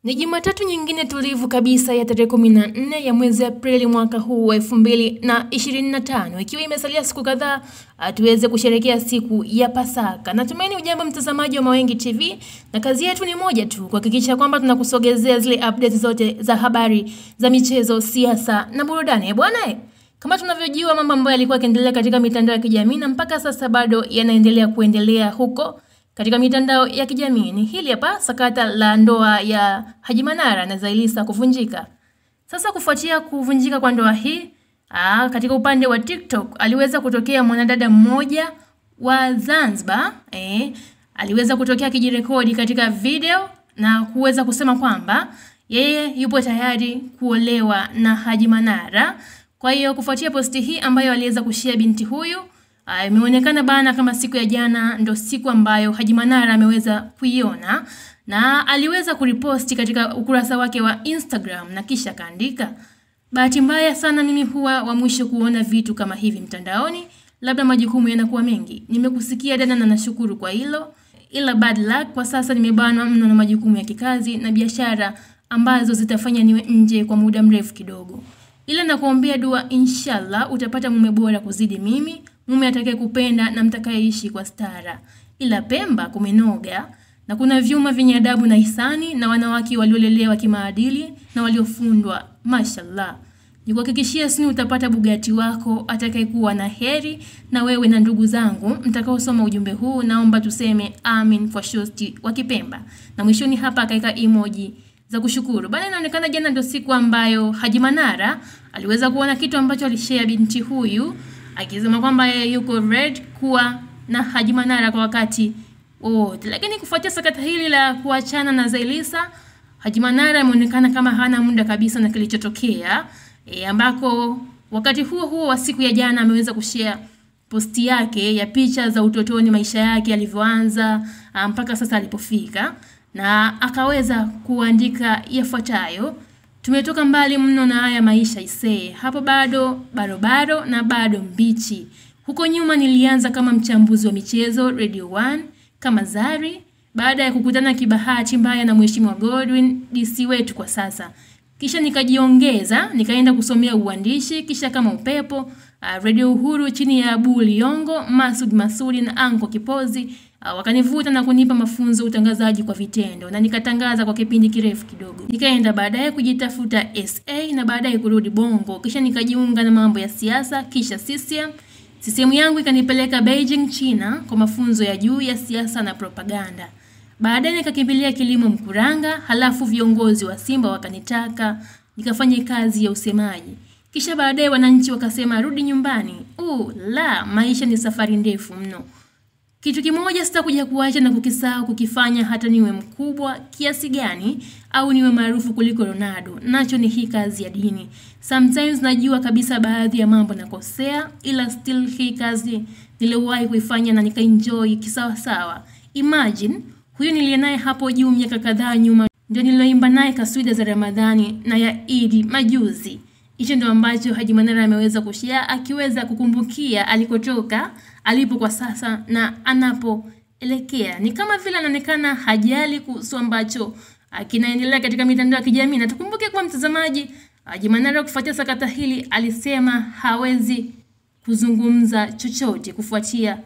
Ni Jumatatu nyingine tulivu kabisa ya tarehe 14 ya mwezi Aprili mwaka huu wa 2025, ikiwa imesalia siku kadhaa tuweze kusherehekea siku ya Pasaka. Natumaini ujambo mtazamaji wa Mawengi TV, na kazi yetu ni moja tu, kuhakikisha kwamba tunakusogezea zile updates zote za habari za michezo, siasa na burudani. Bwana, kama tunavyojua mambo ambayo yalikuwa yakiendelea katika mitandao ya kijamii na mpaka sasa bado yanaendelea kuendelea huko katika mitandao ya kijamii, ni hili hapa sakata la ndoa ya Haji Manara na Zailisa kuvunjika. Sasa kufuatia kuvunjika kwa ndoa hii, katika upande wa TikTok aliweza kutokea mwanadada mmoja wa Zanzibar, aliweza kutokea akijirekodi katika video na kuweza kusema kwamba yeye yupo tayari kuolewa na Haji Manara. Kwa hiyo kufuatia posti hii ambayo aliweza kushare binti huyu, imeonekana bana kama siku ya jana ndo siku ambayo Haji Manara ameweza kuiona, na aliweza kuriposti katika ukurasa wake wa Instagram na kisha kaandika, bahati mbaya sana mimi huwa wa mwisho kuona vitu kama hivi mtandaoni, labda majukumu yanakuwa mengi. Nimekusikia dada na nashukuru kwa hilo, ila bad luck, kwa sasa nimebanwa mno na majukumu ya kikazi na biashara ambazo zitafanya niwe nje kwa muda mrefu kidogo. Ila nakuombea dua, inshallah utapata mume bora kuzidi mimi, mume atakaye kupenda na mtakayeishi kwa stara. Ila Pemba kumenoga na kuna vyuma vyenye adabu na hisani na wanawake waliolelewa kimaadili na waliofundwa, mashallah. Nikuhakikishia sini utapata Bugatti wako atakaye kuwa na heri. Na wewe na ndugu zangu mtakao soma ujumbe huu, naomba tuseme amin kwa shosti wa Kipemba. Na mwishoni hapa akaika emoji za kushukuru. Bana, inaonekana jana ndio siku ambayo Haji Manara aliweza kuona kitu ambacho alishare binti huyu, akisema kwamba yeye yuko ready kuwa na Haji Manara kwa wakati wote. Lakini kufuatia sakata hili la kuachana na Zailisa, Haji Manara ameonekana kama hana muda kabisa na kilichotokea, ambako wakati huo wa siku ya jana ameweza kushare posti yake ya picha za utotoni, maisha yake yalivyoanza mpaka sasa alipofika, na akaweza kuandika yafuatayo: tumetoka mbali mno na haya maisha isee, hapo bado barobaro na bado mbichi. Huko nyuma nilianza kama mchambuzi wa michezo Radio 1 kama Zari, baada ya kukutana kibahati mbaya na Mheshimiwa Godwin DC wetu kwa sasa. Kisha nikajiongeza, nikaenda kusomea uandishi, kisha kama upepo Radio Uhuru chini ya Abu Liongo, Masudi na Anko Kipozi wakanivuta na kunipa mafunzo utangazaji kwa vitendo, na nikatangaza kwa kipindi kirefu kidogo. Nikaenda baadaye kujitafuta SA na baadaye kurudi Bongo, kisha nikajiunga na mambo ya siasa, kisha CCM yangu ikanipeleka Beijing China kwa mafunzo ya juu ya siasa na propaganda. Baadaye nikakimbilia kilimo Mkuranga, halafu viongozi wa Simba wakanitaka nikafanye kazi ya usemaji. Kisha baadaye wananchi wakasema rudi nyumbani. Maisha ni safari ndefu mno. Kitu kimoja sitakuja kuacha na kukisahau kukifanya, hata niwe mkubwa kiasi gani au niwe maarufu kuliko Ronaldo, nacho ni hii kazi ya dini. Sometimes najua kabisa baadhi ya mambo nakosea, ila still hii kazi niliwahi kuifanya na nikaenjoy kisawa sawa. Imagine huyu nilienaye hapo juu miaka kadhaa nyuma ndio niloimba naye kaswida za Ramadhani na ya Eid majuzi. Hicho ndio ambacho Haji Manara ameweza kushare, akiweza kukumbukia alikotoka, alipo kwa sasa na anapoelekea. Ni kama vile anaonekana hajali kuhusu ambacho kinaendelea katika mitandao ya kijamii. Na tukumbuke kwa mtazamaji, Haji Manara kufuatia sakata hili alisema hawezi kuzungumza chochote kufuatia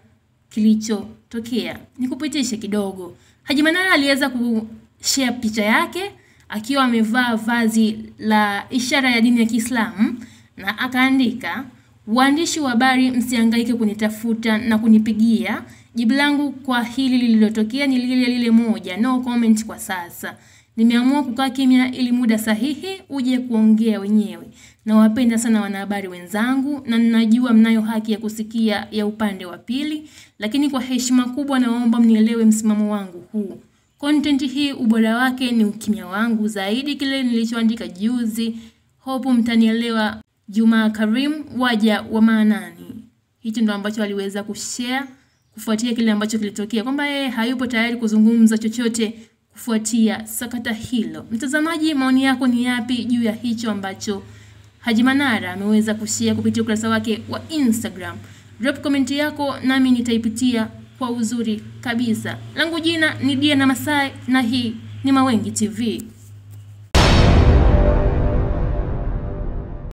kilichotokea. Nikupitishe kidogo. Haji Manara aliweza kushare picha yake akiwa amevaa vazi la ishara ya dini ya Kiislamu na akaandika, waandishi wa habari msihangaike kunitafuta na kunipigia, jibu langu kwa hili lililotokea ni lile moja, no comment kwa sasa. Nimeamua kukaa kimya ili muda sahihi uje kuongea wenyewe. Na wapenda sana wanahabari wenzangu na ninajua mnayo haki ya kusikia ya upande wa pili, lakini kwa heshima kubwa naomba mnielewe msimamo wangu huu. Content hii ubora wake ni ukimya wangu zaidi kile nilichoandika juzi. Hope mtanielewa. Juma Karim, waja wa maanani. Hicho ndo ambacho aliweza kushare kufuatia kile ambacho kilitokea, kwamba yeye hayupo tayari kuzungumza chochote kufuatia sakata hilo. Mtazamaji, maoni yako ni yapi juu ya hicho ambacho Haji Manara ameweza kushare kupitia ukurasa wake wa Instagram? Drop comment yako nami nitaipitia kwa uzuri kabisa. Langu jina ni Diana Masai na hii ni Mawengi TV.